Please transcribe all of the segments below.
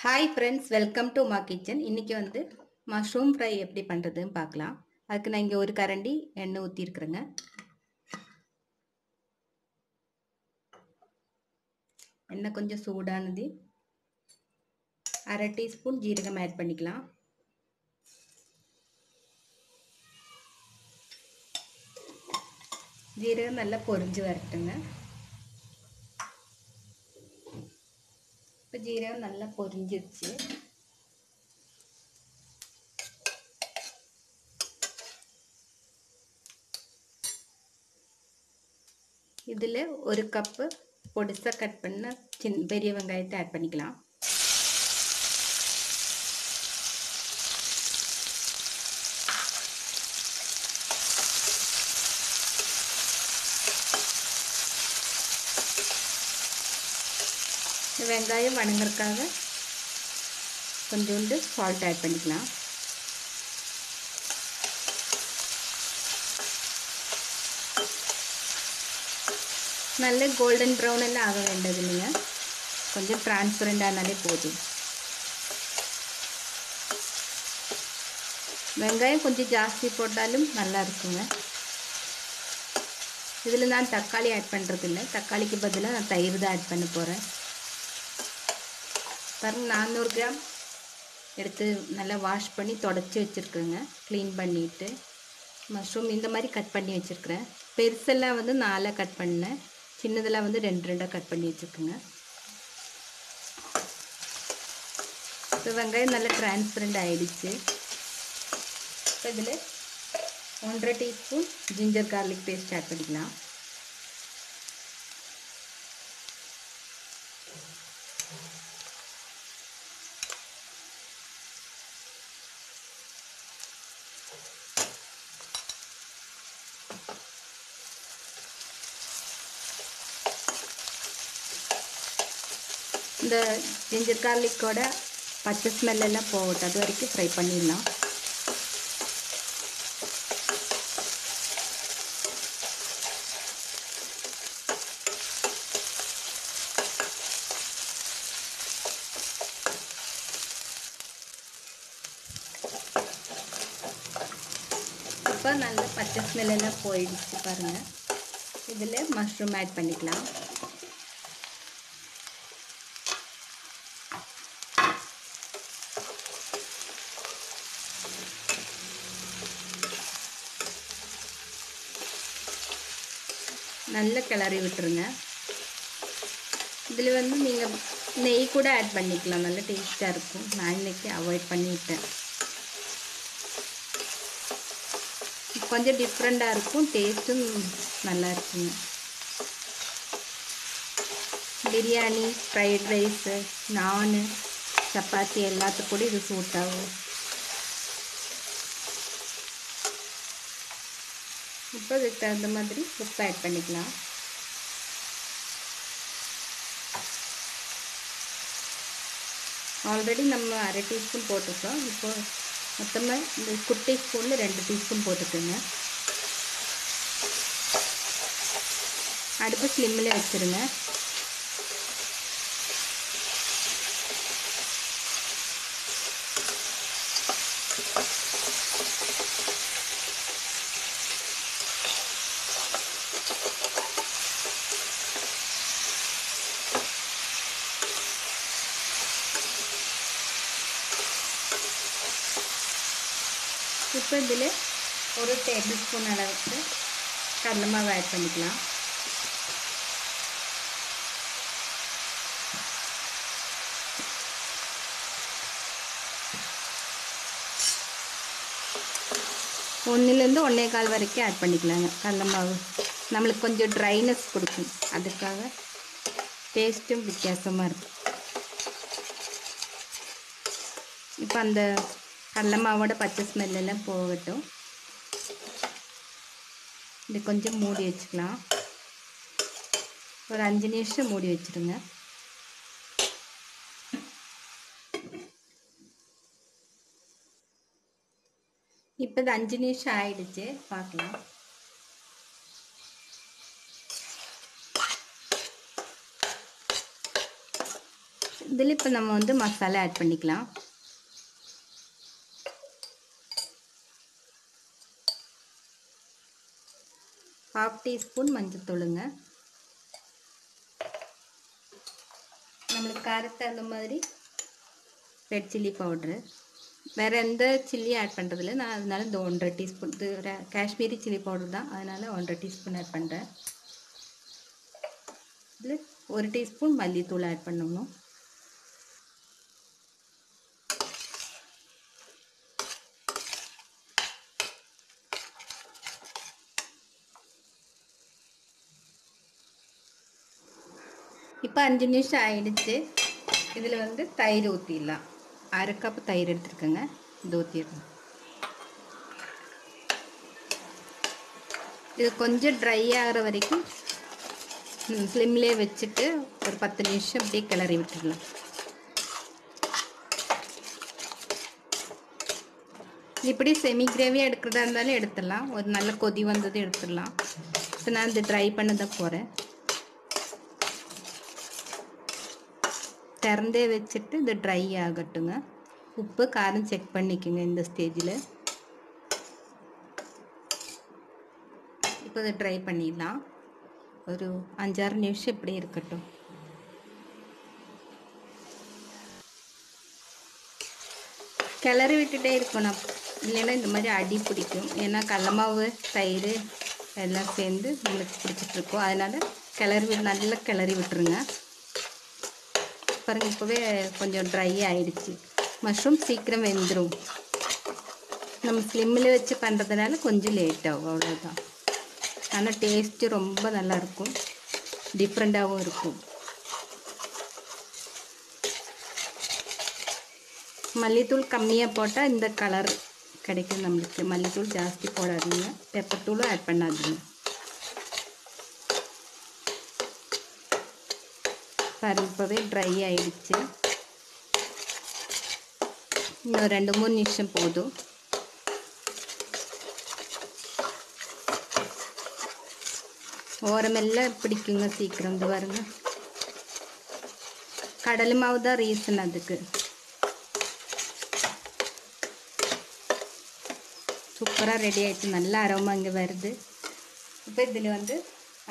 Hi friends, welcome to மா kitchen. இன்றைக்கி வந்து மஷ்ரூம் ஃப்ரை எப்படி பண்ணுறதுன்னு பார்க்கலாம். அதுக்கு நான் இங்கே ஒரு கரண்டி எண்ணெய் ஊற்றிருக்குறேங்க. எண்ணெய் கொஞ்சம் சூடானது, அரை டீஸ்பூன் ஜீரகம் ஆட் பண்ணிக்கலாம். ஜீரகம் நல்லா பொரிஞ்சு வரட்டுங்க. இப்போ ஜீரகம் நல்லா பொரிஞ்சிருச்சு. இதில் ஒரு கப்பு பொடிசாக கட் பண்ண பெரிய வெங்காயத்தை ஆட் பண்ணிக்கலாம். வெங்காயம் வணங்குறதுக்காக கொஞ்சோண்டு சால்ட் ஆட் பண்ணிக்கலாம். நல்ல கோல்டன் ப்ரௌன் எல்லாம் ஆக வேண்டது இல்லைங்க, கொஞ்சம் டிரான்ஸ்பரண்ட் ஆனாலே போதும். வெங்காயம் கொஞ்சம் ஜாஸ்தி போட்டாலும் நல்லா இருக்குங்க. இதில் நான் தக்காளி ஆட் பண்ணுறதில்ல, தக்காளிக்கு பதிலாக நான் தயிர் தான் ஆட் பண்ண போகிறேன். பாருங்க, 400 கிராம் எடுத்து நல்லா வாஷ் பண்ணி தொடச்சி வச்சுருக்குறேங்க. க்ளீன் பண்ணிவிட்டு மஷ்ரூம் இந்த மாதிரி கட் பண்ணி வச்சுருக்குறேன். பெருசெல்லாம் வந்து 4 கட் பண்ணேன், சின்னதெல்லாம் வந்து 2 கட் பண்ணி வச்சுருக்குங்க. இப்போ வெங்காயம் நல்லா டிரான்ஸ்பரண்ட் ஆகிடுச்சு. இப்போ இதில் 1.5 teaspoon ginger garlic paste add பண்ணிக்கலாம். இந்த ஜிஞ்சர் கார்லிக்கோட பச்சை ஸ்மெல் எல்லாம் போகட்டும், அது வரைக்கும் ஃப்ரை பண்ணிடலாம். இப்போ நல்ல பச்சை ஸ்மெல் எல்லாம் போயிடுச்சு பாருங்கள். இதில் மஷ்ரூம் ஆட் பண்ணிக்கலாம். நல்ல கிளறி விட்டுருங்க. இதில் வந்து நீங்கள் நெய் கூட ஆட் பண்ணிக்கலாம், நல்ல டேஸ்ட்டாக இருக்கும். நான் இன்னைக்கு அவாய்ட் பண்ணிவிட்டேன். கொஞ்சம் டிஃப்ரெண்ட்டாக இருக்கும், டேஸ்ட்டும் நல்லா இருக்குங்க. பிரியாணி, ஃப்ரைட் ரைஸு, நான், சப்பாத்தி எல்லாத்துக்கும் கூட இது சூட் ஆகும். இப்போ இதுக்கு தகுந்த மாதிரி உப்பு ஆட் பண்ணிக்கலாம். ஆல்ரெடி நம்ம அரை டீஸ்பூன் போட்டுருக்கோம். இப்போ மொத்தமாக இந்த குட்டி ஸ்பூனில் 2 டீஸ்பூன் போட்டுக்கோங்க. அடுப்பு ஸ்லிம்மில் வச்சுருங்க. இப்போ இதில் 1 டேபிள் ஸ்பூன் அளவுக்கு கடலை மாவு ஆட் பண்ணிக்கலாம். ஒன்றுலேருந்து 1.25 வரைக்கும் ஆட் பண்ணிக்கலாங்க. கடலை மாவு நம்மளுக்கு கொஞ்சம் ட்ரைனஸ் கொடுக்கும், அதுக்காக டேஸ்ட்டும் வித்தியாசமாக இருக்கும். இப்போ அந்த கடலை மாவோட பச்சை ஸ்மெல்லாம் போகட்டும். இது கொஞ்சம் மூடி வச்சுக்கலாம். ஒரு 5 நிமிஷம் மூடி வச்சுடுங்க. இப்போ இது 5 நிமிஷம் ஆயிடுச்சு, பார்க்கலாம். இதில் இப்போ நம்ம வந்து மசாலா ஆட் பண்ணிக்கலாம். ½ டீஸ்பூன் மஞ்சள்தூளுங்க. நம்மளுக்கு காரத்தை அந்த மாதிரி ரெட் சில்லி பவுட்ரு. வேறு எந்த சில்லியும் ஆட் பண்ணுறதில்ல. நான் அதனால இந்த 1½ டீஸ்பூன், இது காஷ்மீரி சில்லி பவுடர் தான், அதனால் 1½ டீஸ்பூன் ஆட் பண்ணுறேன். இதில் 1 டீஸ்பூன் மல்லித்தூள் ஆட் பண்ணணும். இப்போ 5 நிமிஷம் ஆயிடுச்சு. இதில் வந்து தயிர் ஊற்றிடலாம். 1/2 கப் தயிர் எடுத்துருக்கேங்க, இது ஊற்றிடலாம். இது கொஞ்சம் ட்ரை ஆகிற வரைக்கும் ஸ்லிம்லேயே வச்சுட்டு ஒரு 10 நிமிஷம் அப்படியே கிளறி விட்டுடலாம். இப்படி செமி கிரேவியாக எடுக்கிறதா இருந்தாலும் எடுத்துடலாம். ஒரு நல்ல கொதி வந்தது எடுத்துடலாம். இப்போ நான் இது ட்ரை பண்ண தான் போகிறேன். திறந்தே வச்சுட்டு இது ட்ரை ஆகட்டுங்க. உப்பு காரம் செக் பண்ணிக்கோங்க இந்த ஸ்டேஜில். இப்போ இதை ட்ரை பண்ணிடலாம். ஒரு 5-6 நிமிஷம் இப்படி இருக்கட்டும். கிளறி விட்டுட்டே இருக்கணும், இல்லைன்னா இந்த மாதிரி அடி பிடிக்கும். ஏன்னா கடல மாவு தயிர் எல்லாம் சேர்ந்து நம்மளுக்கு பிடிச்சிட்ருக்கோம். அதனால் நல்லா கிளறி விட்டுருங்க. பாருங்கள், இப்போவே கொஞ்சம் ட்ரை ஆகிடுச்சு. மஷ்ரூம் சீக்கிரம் வெந்துடும். நம்ம ஸ்லிம்மில் வச்சு பண்ணுறதுனால கொஞ்சம் லேட் ஆகும், அவ்வளோதான். ஆனால் டேஸ்ட்டு ரொம்ப நல்லாயிருக்கும், டிஃப்ரெண்ட்டாகவும் இருக்கும். மல்லித்தூள் கம்மியாக போட்டால் இந்த கலர் கிடைக்கும் நம்மளுக்கு. மல்லித்தூள் ஜாஸ்தி போடாதீங்க, பெப்பர் தூளும் ஆட் பண்ணாதீங்க. பாருங்க, இப்போவே ட்ரை ஆகிடுச்சு. இன்னும் 2-3 நிமிஷம் போதும். ஓரமெல்லாம் பிடிக்குங்க சீக்கிரம். இது பாருங்க, கடலை மாவு தான் ரீசன் அதுக்கு. சூப்பராக ரெடி ஆகிடுச்சு. நல்ல அரோமா இங்கே வருது. இப்போ இதில் வந்து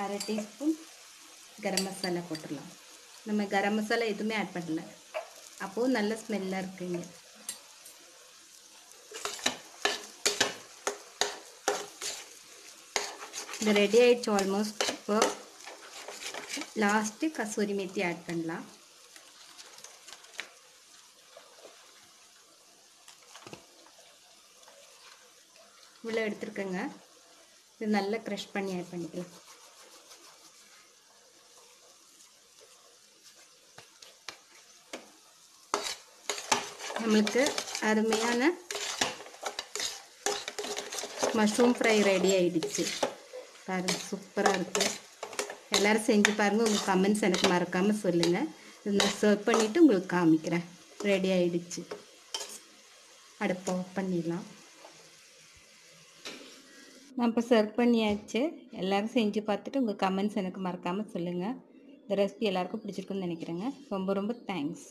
1/2 டீஸ்பூன் கரம் மசாலா போட்டுடலாம். நம்ம கரம் மசாலா எதுவுமே ஆட் பண்ணல, அப்போது நல்ல ஸ்மெல்லாக இருக்குங்க. இது ரெடி ஆகிடுச்சு ஆல்மோஸ்ட். இப்போ லாஸ்ட்டு கசூரி மேத்தி ஆட் பண்ணலாம். இவ்வளோ எடுத்துருக்கேங்க. இது நல்லா க்ரஷ் பண்ணி ஆட் பண்ணிக்கலாம். நம்மளுக்கு அருமையான மஷ்ரூம் ஃப்ரை ரெடி ஆகிடுச்சு. பாருங்கள், சூப்பராக இருக்குது. எல்லோரும் செஞ்சு பாருங்கள். உங்கள் கமெண்ட்ஸ் எனக்கு மறக்காமல் சொல்லுங்கள். இது நான் சர்வ் பண்ணிவிட்டு உங்களுக்கு காமிக்கிறேன். ரெடி ஆகிடுச்சு. அடுப்பை ஆஃப் பண்ணிடலாம். நான் இப்போ சர்வ் பண்ணியாச்சு. எல்லோரும் செஞ்சு பார்த்துட்டு உங்கள் கமெண்ட்ஸ் எனக்கு மறக்காமல் சொல்லுங்கள். இந்த ரெசிபி எல்லாருக்கும் பிடிச்சிருக்குன்னு நினைக்கிறேங்க. ரொம்ப ரொம்ப தேங்க்ஸ்.